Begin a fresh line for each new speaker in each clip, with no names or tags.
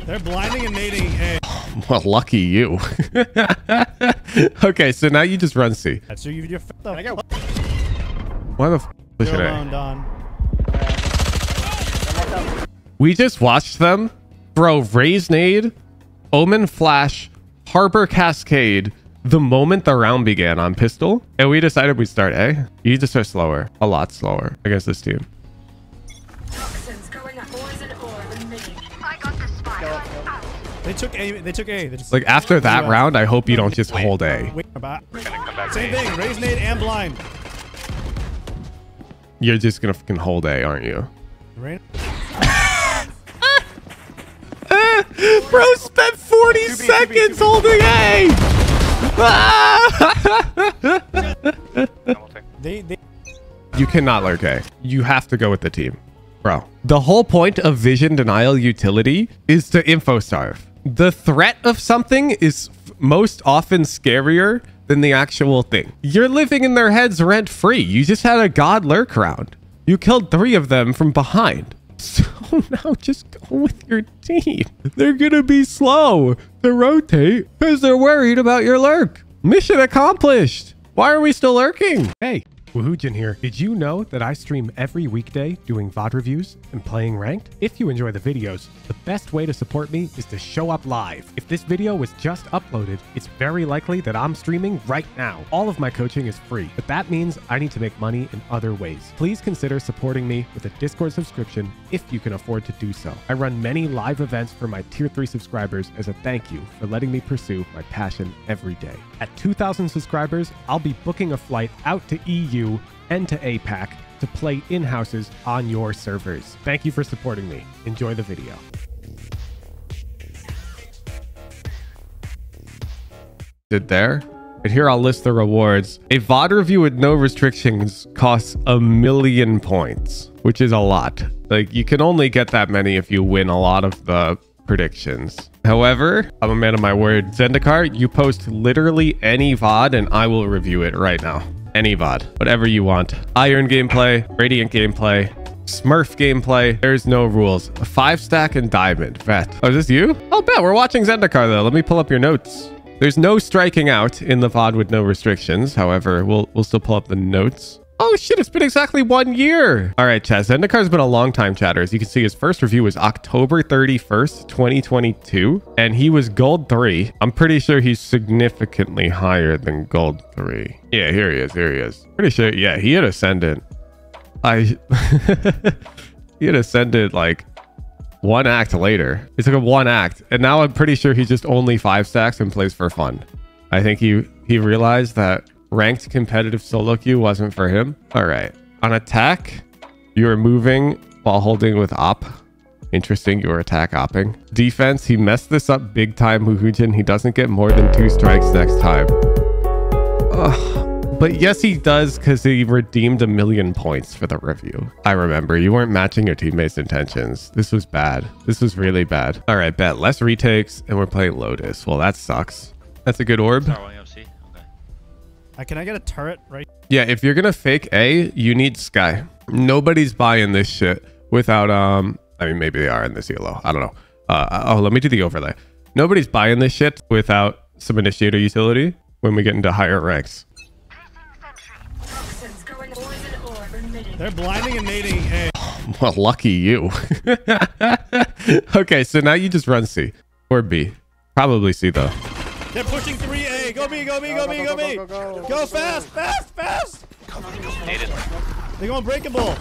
They're blinding and nading A.
Well, lucky you. Okay, so now you just run C.
So you're
Why the f push it
alone,
A?
Don.
We just watched them throw Raise Nade, Omen Flash, Harbor Cascade the moment the round began on pistol, and we decided we'd start A. You need to start slower, a lot slower against this team.
They took A. They took A. They just,
Like after that round, I hope you don't just hold A.
Wait, same thing. Raise nade and blind.
You're just gonna fucking hold A, aren't you?
Rain.
Bro spent 40 seconds holding A. You cannot lurk A. You have to go with the team. Bro, the whole point of vision denial utility is to info starve. The threat of something is most often scarier than the actual thing. You're living in their heads rent free. You just had a god lurk round. You killed 3 of them from behind. So now just go with your team. They're gonna be slow to rotate because they're worried about your lurk. Mission accomplished. Why are we still lurking? Hey. Woohoojin here. Did you know that I stream every weekday doing VOD reviews and playing ranked? If you enjoy the videos, the best way to support me is to show up live. If this video was just uploaded, it's very likely that I'm streaming right now. All of my coaching is free, but that means I need to make money in other ways. Please consider supporting me with a Discord subscription if you can afford to do so. I run many live events for my tier 3 subscribers as a thank you for letting me pursue my passion every day. At 2,000 subscribers, I'll be booking a flight out to EU and to APAC to play in-houses on your servers. Thank you for supporting me. Enjoy the video. There. And here I'll list the rewards. A VOD review with no restrictions costs 1,000,000 points, which is a lot. Like, you can only get that many if you win a lot of the predictions. However, I'm a man of my word. Zendikar, you post literally any VOD and I will review it right now. Any VOD, whatever you want. Iron gameplay, Radiant gameplay, Smurf gameplay. There's no rules. 5-stack and diamond. Bet. Oh, is this you? Oh, bet. We're watching Zendikar though. Let me pull up your notes. There's no striking out in the VOD with no restrictions. However, we'll still pull up the notes. Oh shit, it's been exactly 1 year. All right, chat. Zendikar's been a long time chatter. As you can see, his first review was October 31st, 2022. And he was gold 3. I'm pretty sure he's significantly higher than gold 3. Yeah, here he is. Here he is. Pretty sure. Yeah, he had Ascendant. He had Ascendant like 1 act later. It took him 1 act. And now I'm pretty sure he's just only 5 stacks and plays for fun. I think he realized that ranked competitive solo queue wasn't for him. All right. On attack, you are moving while holding with op. Interesting, you were attack opping. Defense, he messed this up big time, Woohoojin. He doesn't get more than 2 strikes next time. Ugh. But yes, he does because he redeemed 1,000,000 points for the review. I remember you weren't matching your teammates' intentions. This was bad. This was really bad. All right, bet. Less retakes and we're playing Lotus. Well, that sucks. That's a good orb.
Can I get a turret right?
Yeah, if you're gonna fake A, you need Sky. Nobody's buying this shit without I mean, maybe they are in this ELO. I don't know. Oh, let me do the overlay. Nobody's buying this shit without some initiator utility when we get into higher ranks.
They're blinding and nading A.
Well, lucky you. Okay, so now you just run C or B. Probably C though.
They're pushing 3A. Go B, go B, go B, go B. Go fast, fast, fast. They're going breakable.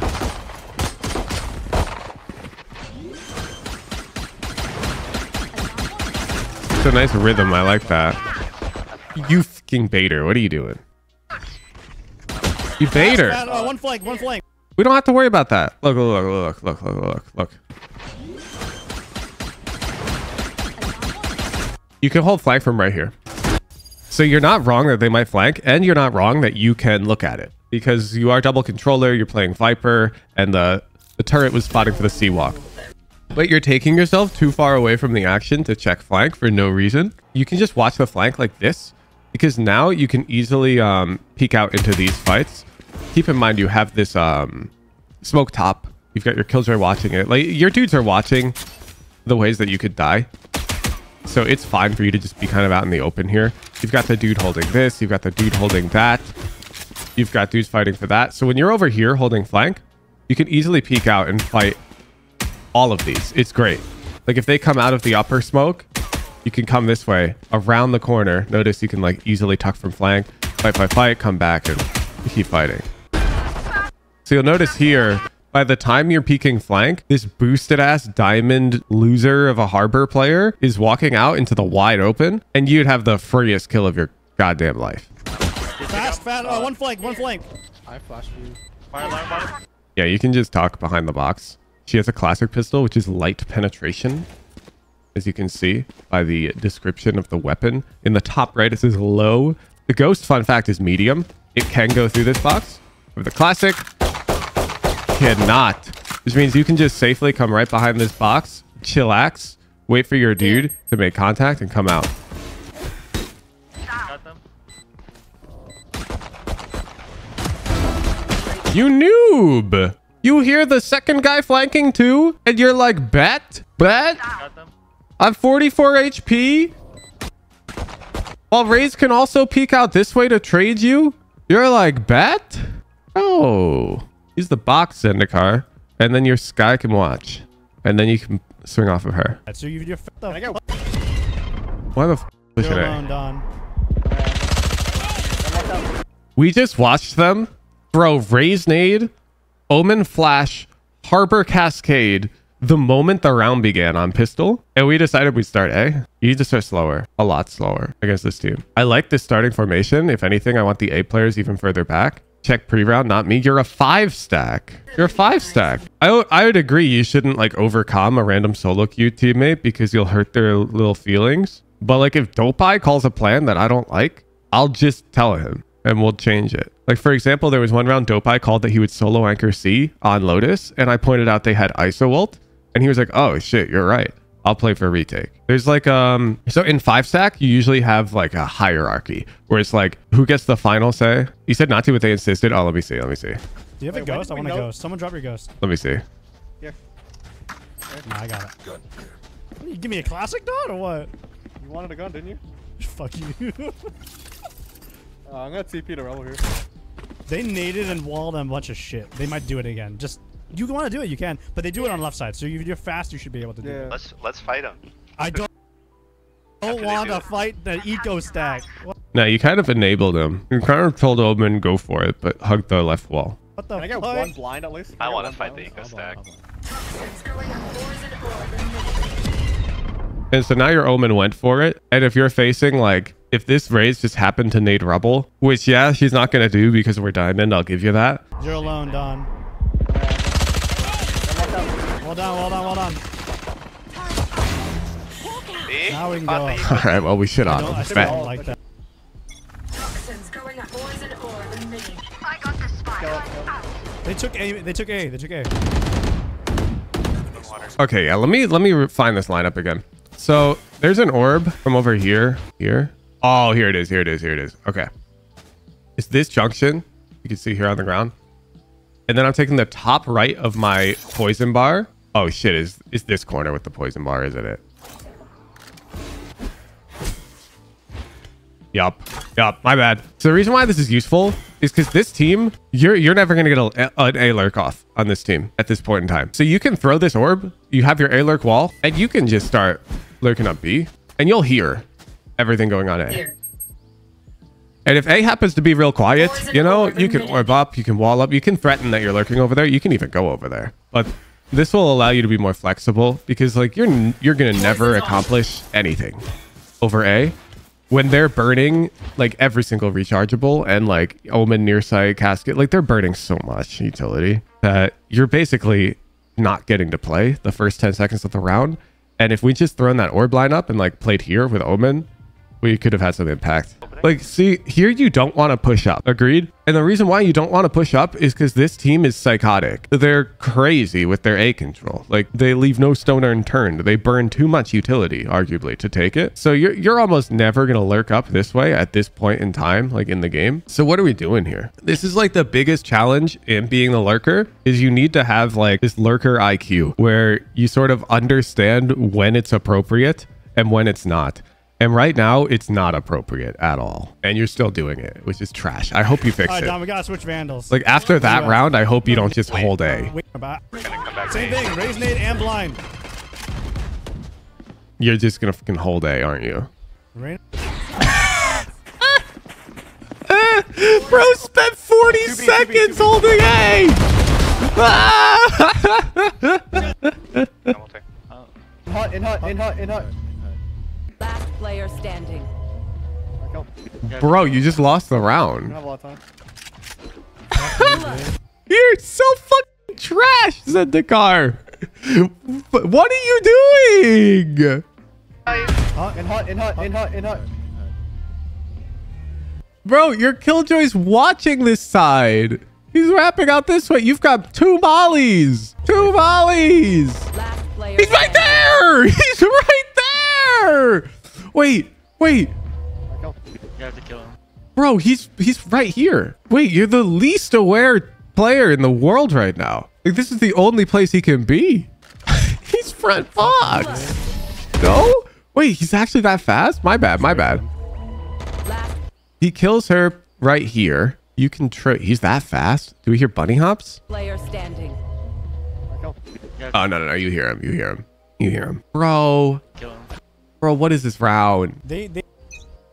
It's a nice rhythm. I like that. You fucking baiter. What are you doing? You baiter.
One flank, one flank.
We don't have to worry about that. Look, look, look, look, look, look, look. You can hold flank from right here. So you're not wrong that they might flank, and you're not wrong that you can look at it because you are double controller, you're playing Viper, and the turret was spotting for the C-walk. But you're taking yourself too far away from the action to check flank for no reason. You can just watch the flank like this because now you can easily peek out into these fights. Keep in mind you have this smoke top You've got your Killjoy watching it. Like, your dudes are watching the ways that you could die. So it's fine for you to just be kind of out in the open here. You've got the dude holding this. You've got the dude holding that. You've got dudes fighting for that. So when you're over here holding flank, you can easily peek out and fight all of these. It's great. Like if they come out of the upper smoke, you can come this way around the corner. Notice you can like easily tuck from flank, fight, come back and keep fighting. So you'll notice here, by the time you're peeking flank, this boosted ass diamond loser of a harbor player is walking out into the wide open and you'd have the freest kill of your goddamn life.
Fast. Oh, one flank.
I flashed you.
Fire.
Yeah, you can just talk behind the box. She has a classic pistol, which is light penetration. As you can see by the description of the weapon. In the top right, it says low. The Ghost, fun fact, is medium. It can go through this box. With the classic, cannot. Which means you can just safely come right behind this box, chillax, wait for your dude to make contact and come out.
Got them.
You noob! You hear the second guy flanking too? And you're like, bet?
Got them.
I'm 44 HP? While Raze can also peek out this way to trade you? You're like, bet? Oh. Use the box, Zendikar. And then your Skye can watch. And then you can swing off of her.
So you're
Why the f push it?
alone, Don.
We just watched them throw Raze nade, Omen flash, Harbor Cascade the moment the round began on pistol, and we decided we'd start A. You need to start slower, a lot slower against this team. I like this starting formation. If anything, I want the A players even further back. Check pre-round, not me. You're a 5-stack. You're a 5-stack. I would agree you shouldn't like overcome a random solo queue teammate because you'll hurt their little feelings. But like if Dopeye calls a plan that I don't like, I'll just tell him and we'll change it. Like for example, there was one round Dopeye called that he would solo anchor C on Lotus, and I pointed out they had ISO ult, and he was like, oh shit, you're right. I'll play for retake. There's like, so in 5-stack, you usually have like a hierarchy where it's like, who gets the final say? You said not to, but they insisted. Oh, let me see.
Do you have a ghost? I want a ghost. Someone drop your ghost.
Let me see.
Yeah.
Nah, I got it. You give me a classic, Don, or what?
You wanted a gun, didn't you?
Fuck you.
I'm gonna TP to Rebel here.
They naded and walled a bunch of shit. They might do it again. Just, you want to do it, you can. But they do it on left side, so if you're fast, you should be able to do it.
Let's fight them.
I don't want to fight the eco stack. What
No, you kind of enabled him. You kind of told Omen go for it, but hug the left wall.
the
Can I get
fuck?
one blind at least?
I want to fight the eco stack.
And so now your Omen went for it. And if you're facing like, if this Raze just happened to nade Rebel, which yeah, she's not going to do because we're diamond, I'll give you that.
You're alone, Don. Well done.
B?
Now we can go up.
All right, well, we should
I
on.
still don't like that. They took A.
Okay, yeah, let me find this lineup again. So there's an orb from over here. Oh, here it is. Okay. It's this junction. You can see here on the ground. And then I'm taking the top right of my poison bar. Oh shit, is this corner with the poison bar, isn't it? Yup, my bad. So the reason why this is useful is because this team, you're never going to get an A-lurk off on this team at this point in time. So you can throw this orb, you have your A-lurk wall, and you can just start lurking up B, and you'll hear everything going on A. And if A happens to be real quiet, you know, you can orb up, you can wall up, you can threaten that you're lurking over there, you can even go over there. But this will allow you to be more flexible because like you're going to never accomplish anything over A. When they're burning like every single rechargeable and like Omen, near sight, casket, like they're burning so much utility that you're basically not getting to play the first 10 seconds of the round. And if we just thrown that orb line up and like played here with Omen we could have had some impact. Like, see, here you don't want to push up. Agreed? And the reason why you don't want to push up is because this team is psychotic. They're crazy with their A control. Like, they leave no stone unturned. They burn too much utility, arguably, to take it. So you're almost never going to lurk up this way at this point in time, like in the game. So what are we doing here? This is like the biggest challenge in being the lurker is you need to have like this lurker IQ where you sort of understand when it's appropriate and when it's not. And right now, it's not appropriate at all. And you're still doing it, which is trash. I hope you fix
All right,
it.
Dom, we gotta switch Vandals.
Like, after that round, I hope you don't just hold A.
Wait, same thing, raise nade and blind.
You're just gonna fucking hold A, aren't you?
Rain.
Bro spent 40 seconds holding A!
In hut.
Last player standing.
Bro, you just lost the
We don't
round.
have a lot of time.
You're so fucking trash, Zendikar. What are you doing?
In hut.
Bro, your Killjoy's watching this side. He's wrapping out this way. You've got 2 mollies. 2 mollies.
Last player
He's right there. He's right there. Wait.
You
have to kill him.
Bro, he's right here. Wait, you're the least aware player in the world right now. Like, this is the only place he can be. He's front box. No? Wait, he's actually that fast? My bad.
Last
He kills her right here. You can he's that fast? Do we hear bunny hops?
player standing.
Oh, no. You hear him. Bro,
Kill him.
what is this round?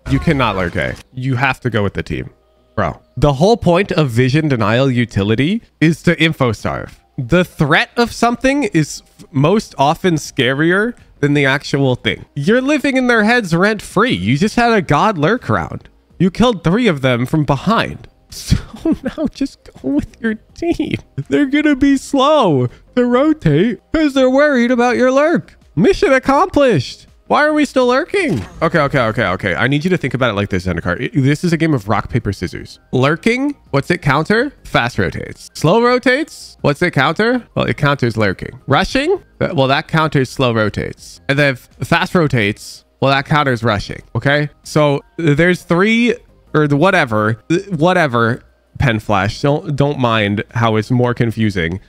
You cannot lurk A. You have to go with the team. Bro, the whole point of vision denial utility is to info starve. The threat of something is most often scarier than the actual thing. You're living in their heads rent free. You just had a god lurk round. You killed 3 of them from behind. So now just go with your team. They're gonna be slow to rotate because they're worried about your lurk. Mission accomplished. Why are we still lurking? Okay. I need you to think about it like this, Zendikar. This is a game of rock, paper, scissors. Lurking, what's it counter? Fast rotates. Slow rotates, what's it counter? Well, it counters lurking. Rushing, well, that counters slow rotates. And then fast rotates, well, that counters rushing, okay? So there's 3 or whatever, pen flash. Don't mind how it's more confusing.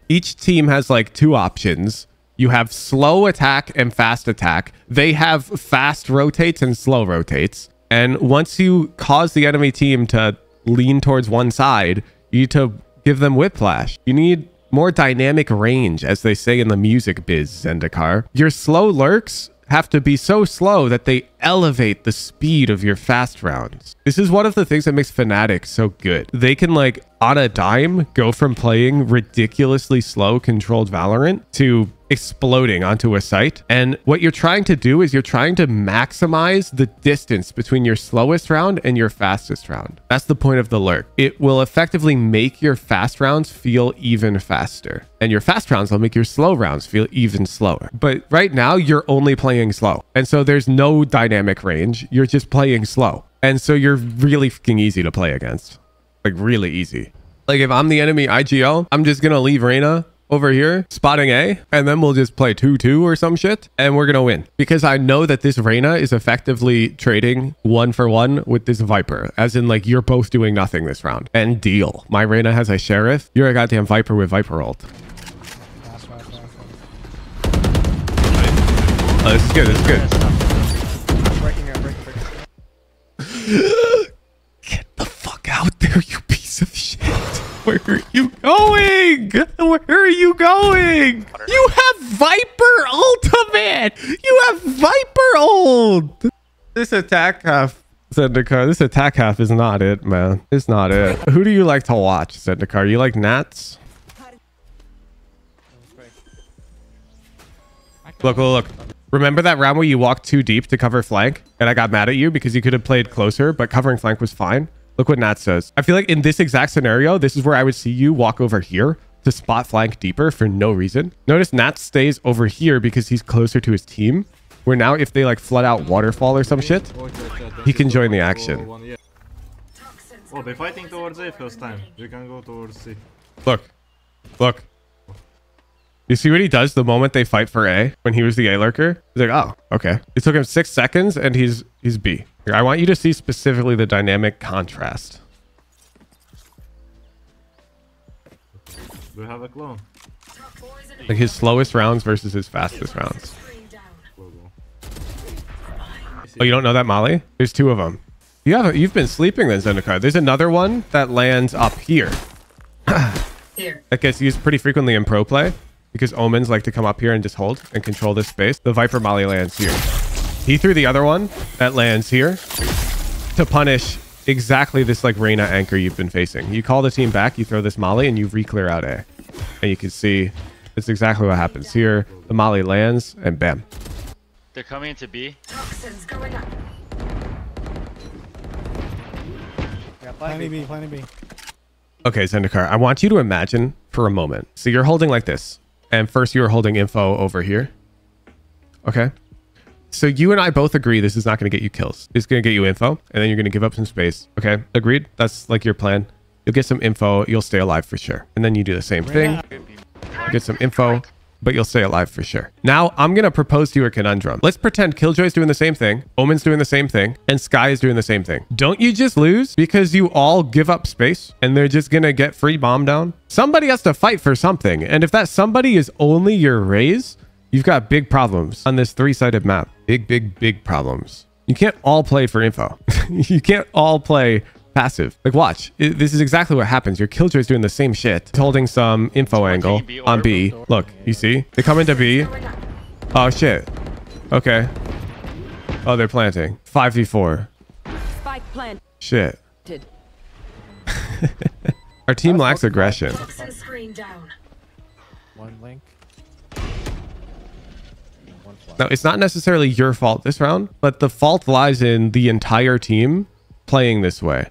Each team has like 2 options. You have slow attack and fast attack. They have fast rotates and slow rotates. And once you cause the enemy team to lean towards one side, you need to give them whiplash. You need more dynamic range, as they say in the music biz, Zendikar. Your slow lurks have to be so slow that they elevate the speed of your fast rounds. This is one of the things that makes Fnatic so good. They can, like, on a dime, go from playing ridiculously slow controlled Valorant to exploding onto a site. And what you're trying to do is you're trying to maximize the distance between your slowest round and your fastest round. That's the point of the lurk. It will effectively make your fast rounds feel even faster, and your fast rounds will make your slow rounds feel even slower. But right now you're only playing slow, and so there's no dynamic range. You're just playing slow, and so you're really fucking easy to play against. Like, really easy. Like, if I'm the enemy IGL, I'm just gonna leave Reyna over here spotting A, and then we'll just play 2-2 or some shit, and we're gonna win, because I know that this Reyna is effectively trading 1-for-1 with this Viper, as in, like, you're both doing nothing this round. And deal. My Reyna has a Sheriff. You're a goddamn Viper with Viper ult. Oh, this is good.
Breaking.
Get the fuck out there, you piece of shit. Where are you going? Where are you going? You have Viper Ultimate. You have Viper ult. This attack half, Zendikar, this attack half is not it, man. It's not it. Who do you like to watch, Zendikar? You like Nats? Look. Remember that round where you walked too deep to cover flank and I got mad at you because you could have played closer, but covering flank was fine? Look what Nat says. I feel like in this exact scenario, this is where I would see you walk over here to spot flank deeper for no reason. Notice Nat stays over here because he's closer to his team. where now if they like flood out waterfall or some shit, he can join the action.
Oh, they're fighting towards A first time. We can go towards C.
Look. Look. You see what he does the moment they fight for A? When he was the A lurker? He's like, oh, okay. It took him 6 seconds and he's B. Here, I want you to see specifically the dynamic contrast.
We have a clone.
Like his slowest rounds versus his fastest rounds. Oh, you don't know that, Molly? There's 2 of them. You've been sleeping then, Zendikar. There's another one that lands up here. That gets used pretty frequently in pro play because Omens like to come up here and just hold and control this space. The Viper Molly lands here. He threw the other one that lands here to punish exactly this like Reyna anchor you've been facing. You call the team back, you throw this Molly, and you re-clear out A. And you can see it's exactly what happens here. The Molly lands and bam.
They're coming into B.
Toxins going up.
Yeah,
Planning B, planning B.
Okay, Zendikar, I want you to imagine for a moment. So you're holding like this. And first you were holding info over here. Okay. So you and I both agree this is not going to get you kills. It's going to get you info, and then you're going to give up some space. Okay, agreed? That's like your plan. You'll get some info, you'll stay alive for sure. And then you do the same thing. Get some info, but you'll stay alive for sure. Now, I'm going to propose to you a conundrum. Let's pretend Killjoy's doing the same thing, Omen's doing the same thing, and Skye is doing the same thing. Don't you just lose because you all give up space and they're just going to get free bomb down? Somebody has to fight for something. And if that somebody is only your Raze, you've got big problems on this 3-sided map. Big problems. You can't all play for info. You can't all play passive. Like, watch. This is exactly what happens. Your Killjoy's doing the same shit. It's holding some info angle on B. Look, you see? They come into B. Oh, shit. Okay. Oh, they're planting. 5v4.
Spike planted.
Shit. Our team lacks aggression.
Toxin screen down.
One link.
Now, it's not necessarily your fault this round, but the fault lies in the entire team playing this way.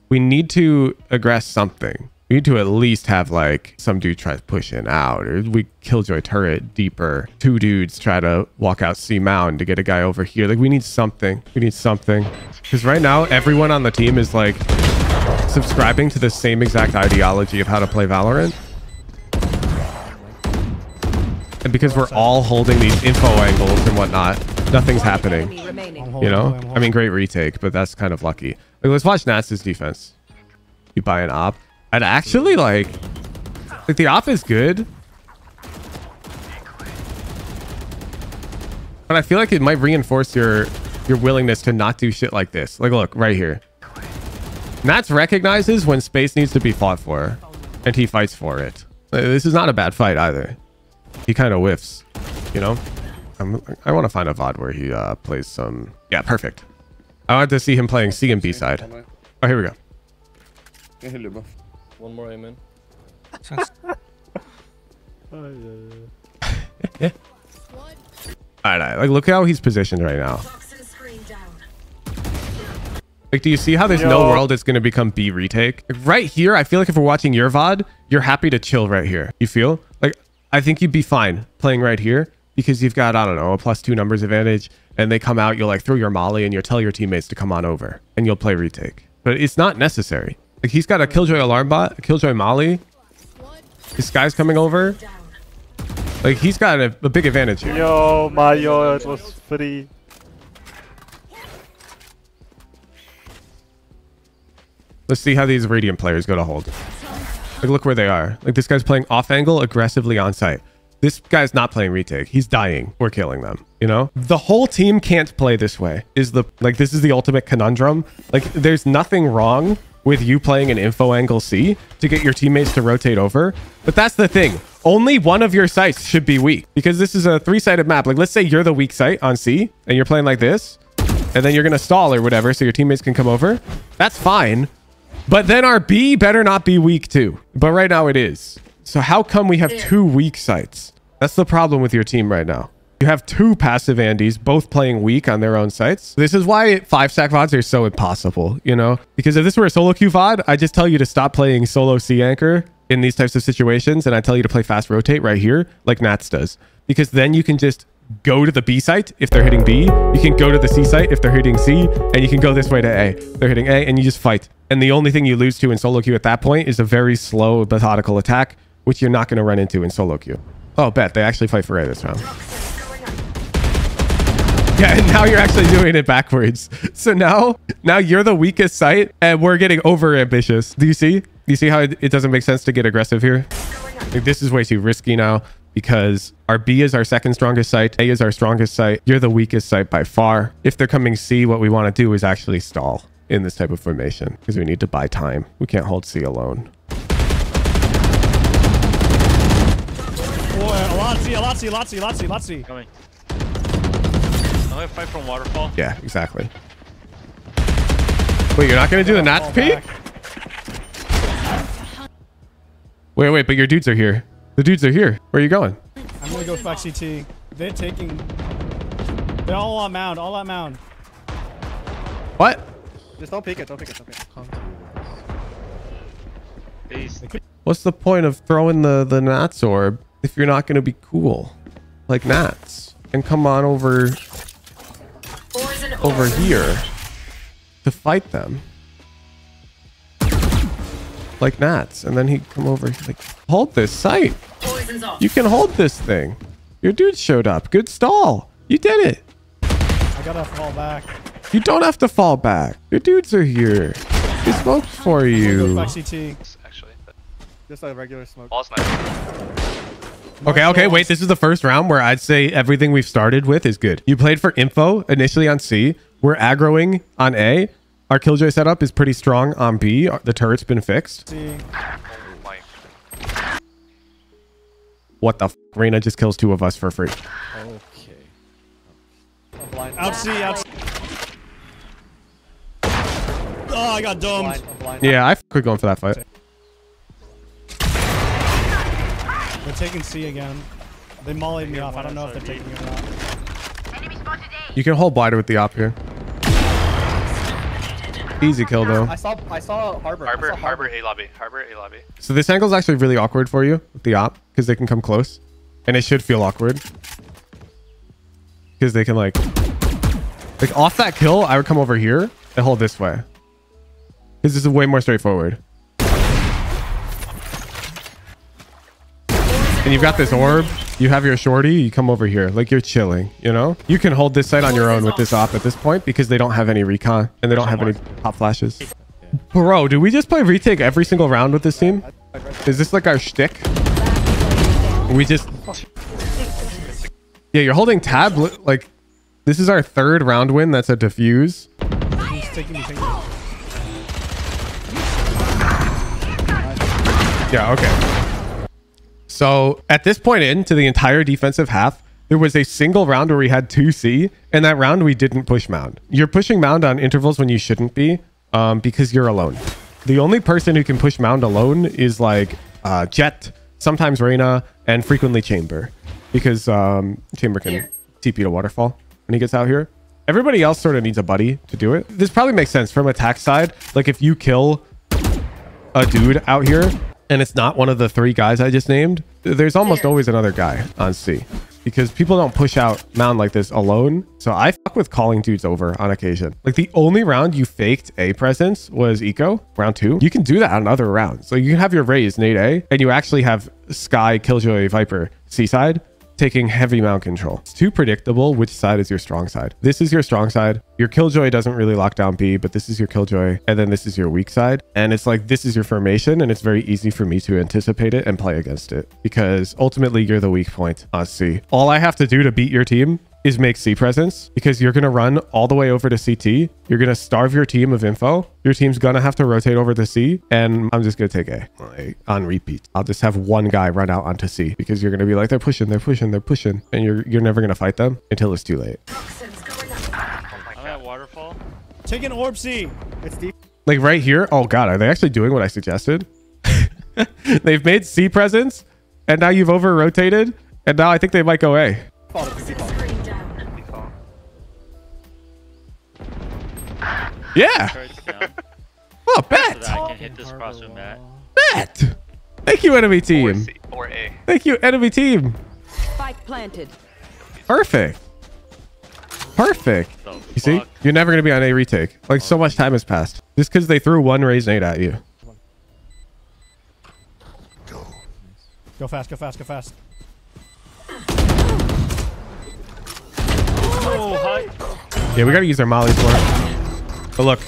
We need to aggress something. We need to at least have like some dude try pushing out, or we Killjoy turret deeper. 2 dudes try to walk out C mound to get a guy over here. Like, we need something. We need something. Because right now, everyone on the team is like subscribing to the same exact ideology of how to play Valorant. And because we're all holding these info angles and whatnot, nothing's happening. You know? I mean, great retake, but that's kind of lucky. Like, let's watch Nats' defense. You buy an op. And actually, like the op is good. But I feel like it might reinforce your willingness to not do shit like this. Like, look, right here. Nats recognizes when space needs to be fought for, and he fights for it. This is not a bad fight either. He kind of whiffs, you know? I want to find a VOD where he plays some... Yeah, perfect. I wanted to see him playing C and B side. Oh, here we go.
One more amen.
Alright, like, look how he's positioned right now.
Toxin screen down.
Like, do you see how there's no world it's going to become B retake? Like, right here, I feel like if we're watching your VOD, you're happy to chill right here. You feel? Like, I think you'd be fine playing right here because you've got, I don't know, a +2 numbers advantage, and they come out, you'll like throw your molly and you'll tell your teammates to come on over and you'll play retake. But it's not necessary. Like, he's got a Killjoy alarm bot, a Killjoy molly. This guy's coming over. Like, he's got a big advantage here.
Yo, Mario, it was free.
Let's see how these Radiant players go to hold. Like, look where they are. Like, this guy's playing off angle aggressively on site. This guy's not playing retake. He's dying. We're killing them. You know, the whole team can't play this way. This is the ultimate conundrum. Like, there's nothing wrong with you playing an info angle C to get your teammates to rotate over. But that's the thing. Only one of your sites should be weak because this is a 3-sided map. Like, let's say you're the weak site on C and you're playing like this, and then you're going to stall or whatever so your teammates can come over. That's fine. But then our B better not be weak too. But right now it is. So how come we have 2 weak sites? That's the problem with your team right now. You have 2 passive Andys, both playing weak on their own sites. This is why 5-stack VODs are so impossible, you know? Because if this were a solo queue VOD, I just tell you to stop playing solo C anchor in these types of situations, and I tell you to play fast rotate right here, like Nats does. Because then you can just go to the B site if they're hitting B. You can go to the C site if they're hitting C. And you can go this way to A. They're hitting A and you just fight. And the only thing you lose to in solo queue at that point is a very slow, methodical attack, which you're not going to run into in solo queue. Oh, bet. They actually fight for A this round. Yeah, and now you're actually doing it backwards. So now you're the weakest site and we're getting over ambitious. Do you see? Do you see how it doesn't make sense to get aggressive here? Like, this is way too risky now because our B is our second strongest site. A is our strongest site. You're the weakest site by far. If they're coming C, what we want to do is actually stall in this type of formation because we need to buy time. We can't hold C alone.
Boy, a lot C.
Coming. I'm gonna fight from waterfall.
Yeah, exactly. Wait, you're not going to do the Nats peek? Wait, but your dudes are here. The dudes are here. Where are you going?
I'm gonna go fuck CT. They're taking... They're all on mound,
What?
Just don't peek it, don't peek it.
Please.
What's the point of throwing the Nats orb if you're not going to be cool? Like Nats. And come on over here to fight them. Like Nats. And then he'd come over like, hold this site. You can hold this thing. Your dude showed up. Good stall. You did it.
I gotta fall back.
You don't have to fall back. Your dudes are here. They smoked for you.
Fuck CT.
Actually,
Just a regular smoke.
ball's nice.
Okay, wait. This is the first round where I'd say everything we've started with is good. You played for info initially on C. We're aggroing on A. Our Killjoy setup is pretty strong on B. The turret's been fixed.
C.
Oh my.
What the f? Reyna just kills 2 of us for free.
Okay. I'm blind.
Out C. Oh, I got domed.
I'm blind.
Yeah, I quit going for that fight.
They're taking C again. They mollied me off. I don't know if they're taking it or not.
You can hold blinder with the op here. Easy kill though.
I saw Harbor.
Harbor A lobby. Harbor A lobby.
So this angle is actually really awkward for you with the op because they can come close, and it should feel awkward because they can like off that kill. I would come over here and hold this way because this is way more straightforward. And you've got this orb. You have your shorty. You come over here like you're chilling. You know, you can hold this site on your own with this op at this point because they don't have any recon and they don't have any pop flashes. Bro, do we just play retake every single round with this team? Is this like our shtick? We just... Yeah, you're holding tab. Like, this is our 3rd round win. That's a defuse.
He's taking me.
Yeah, okay. So at this point into the entire defensive half, there was a single round where we had 2C, and that round we didn't push mound. You're pushing mound on intervals when you shouldn't be because you're alone. The only person who can push mound alone is like Jett, sometimes Reyna, and frequently Chamber because Chamber can TP to waterfall when he gets out here. Everybody else sort of needs a buddy to do it. This probably makes sense from attack side. Like if you kill a dude out here, and it's not one of the 3 guys I just named, there's almost always another guy on C because people don't push out mound like this alone. So I fuck with calling dudes over on occasion. Like the only round you faked A presence was Eco, round 2. You can do that on other rounds. So you can have your Raze nade A and you actually have Sky, Killjoy, Viper, C side taking heavy mound control. It's too predictable which side is your strong side. This is your strong side. Your Killjoy doesn't really lock down B, but this is your Killjoy. And then this is your weak side. And it's like, this is your formation. And it's very easy for me to anticipate it and play against it because ultimately you're the weak point on C. All I have to do to beat your team is make C presence because you're going to run all the way over to CT. You're going to starve your team of info. Your team's going to have to rotate over to C and I'm just going to take A like, on repeat. I'll just have one guy run out onto C because you're going to be like, they're pushing. And you're never going to fight them until it's too late.
I'm at waterfall.
Taking orb C.
It's deep.
Like right here. Oh God, are they actually doing what I suggested? They've made C presence and now you've over rotated and now I think they might go A. Yeah.
Turret's down.
Oh,
So
bet.
that I can hit this cross with Matt.
Bet. Thank you, enemy
Or
team.
C or A.
Thank you, enemy team.
Spike planted.
Perfect. Perfect. You see? You're never going to be on a retake. Like, so much time has passed. Just because they threw one raise nade at you.
Go fast, go fast, go fast.
Oh, hi.
Yeah, we got to use our mollies more. But look,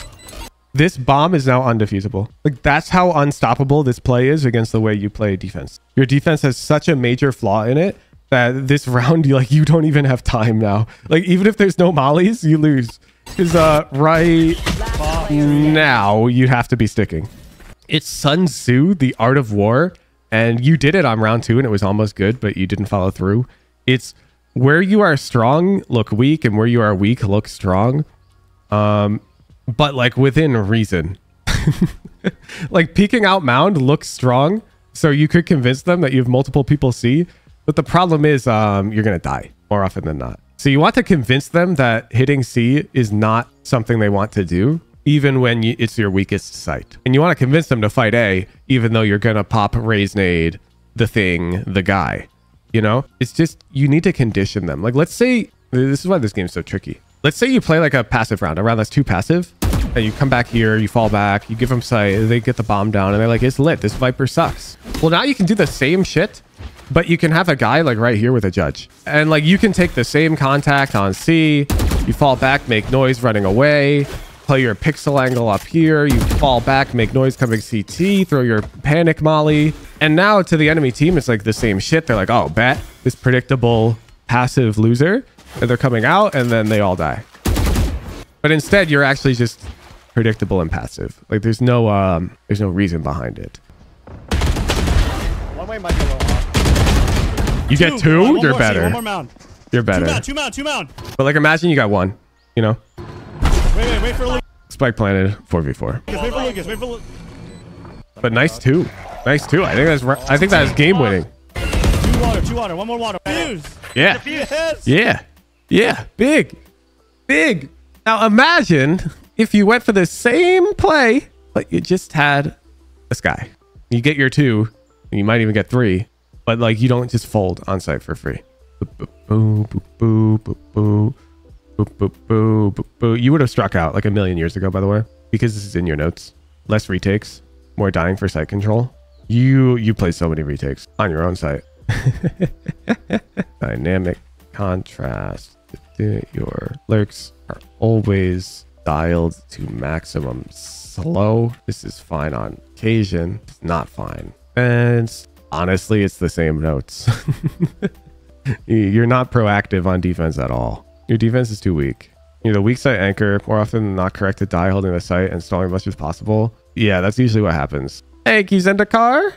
this bomb is now undefeasable. Like, that's how unstoppable this play is against the way you play defense. Your defense has such a major flaw in it that this round, you don't even have time now. Like, even if there's no mollies, you lose. Because right now, you have to be sticking. It's Sun Tzu, the art of war. And you did it on round 2 and it was almost good, but you didn't follow through. It's where you are strong, look weak, and where you are weak, look strong. But like within reason. Like peeking out mound looks strong, so you could convince them that you have multiple people C. But the problem is you're going to die more often than not. So you want to convince them that hitting C is not something they want to do, even when it's your weakest site. And you want to convince them to fight A, even though you're going to pop raise nade, the thing, the guy. You know, it's just, you need to condition them. Like, let's say, this is why this game's so tricky. Let's say you play like a passive round, a round that's too passive, and you come back here, you fall back, you give them sight, they get the bomb down, and they're like, it's lit, this Viper sucks. Well, now you can do the same shit, but you can have a guy like right here with a judge. And like, you can take the same contact on C, you fall back, make noise running away, play your pixel angle up here, you fall back, make noise coming CT, throw your panic molly. And now to the enemy team, it's like the same shit. They're like, oh, bet this predictable passive loser. And they're coming out and then they all die. But instead, you're actually just predictable and passive. Like there's no reason behind it.
One way might be a little off.
You get two, you're better.
One more mound.
You're better.
Two mound.
But like imagine you got one, you know?
Wait for Lucas.
Spike planted 4v4.
Wait for Lucas.
But nice two. Nice two. I think that is game winning.
Two water. One more water. Fuse.
Yeah.
Yes.
Yeah. Big. Now imagine if you went for the same play, but you just had a Sky. You get your 2, and you might even get 3, but like you don't just fold on site for free. Boo, boo, boo, boo, boo. Boop, boop, boop, boop, boop. You would have struck out like a million years ago, by the way, because this is in your notes. Less retakes, more dying for site control. You play so many retakes on your own site. Dynamic contrast. Your lurks are always dialed to maximum slow. This is fine on occasion. It's not fine. And honestly, it's the same notes. You're not proactive on defense at all. Your defense is too weak. You know, weak site anchor, more often than not corrected die holding the site and stalling as much as possible. Yeah, that's usually what happens. Hey, can you send a car?